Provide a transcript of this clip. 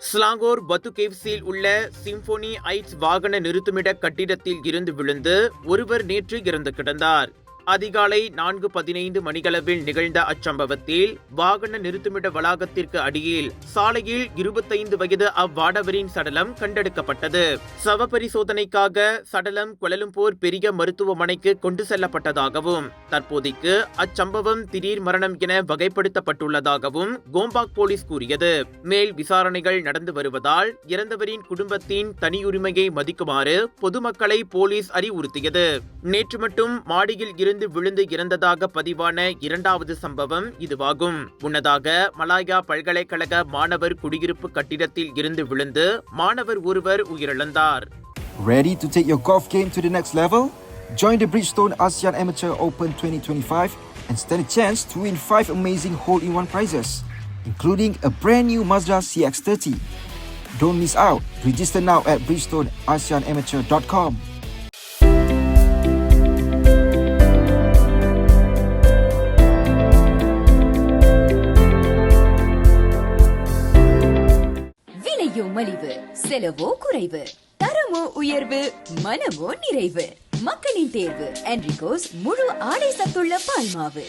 Selangor பத்துகேவ்ஸில் உள்ள symphony heights வாகன நிறுத்துமிட கட்டிடத்தில் இருந்து விழுந்து ஒருவர் நேற்று இறந்து கிடந்தார். அதிகாலை 4:15 மணிகளவில் நிகழ்ந்த அச்சம்பவத்தில் வாகன நிறுத்துமிட வளாகத்திற்கு அடியில் சாலையில் 25 வயது அவ்வாடவரின் சடலம் கண்டெடுக்கப்பட்டது. சவ பரிசோதனைக்காக சடலம் கோலாலம்பூர் பெரிய மருத்துவமனைக்கு கொண்டு செல்லப்பட்டதாகவும் தற்போதைக்கு அச்சம்பவம் திடீர் மரணம் என வகைப்படுத்தப்பட்டுள்ளதாகவும் கோம்பாக் போலீஸ் கூறியது. மேல் விசாரணைகள் நடந்து வருவதால் இறந்தவரின் குடும்பத்தின் தனியுரிமையை மதிக்குமாறு பொதுமக்களை போலீஸ் அறிவுறுத்தியது. நேற்று மட்டும் மாடியில் இருந்து விழுந்து இறந்ததாக பதிவான இரண்டாவது சம்பவம் இதுவாகும். முன்னதாக மலாயா பல்கலைக்கழக மாணவர் குடியிருப்பு கட்டிடத்தில் இருந்து விழுந்து மாணவர் ஒருவர் உயிரிழந்தார். Ready to take your golf game to the next level? Join the Bridgestone ASEAN Amateur Open 2025 and stand a chance to win 5 amazing hole-in-one prizes, including a brand new Mazda CX-30. Don't miss out. Register now at bridgestoneasianamateur.com. மலிவு, செலவோ குறைவு, தரமோ உயர்வு, மனமோ நிறைவு. மக்களின் தேர்வு என்ரிகோஸ் முழு ஆடை சத்துள்ள பால்மாவு.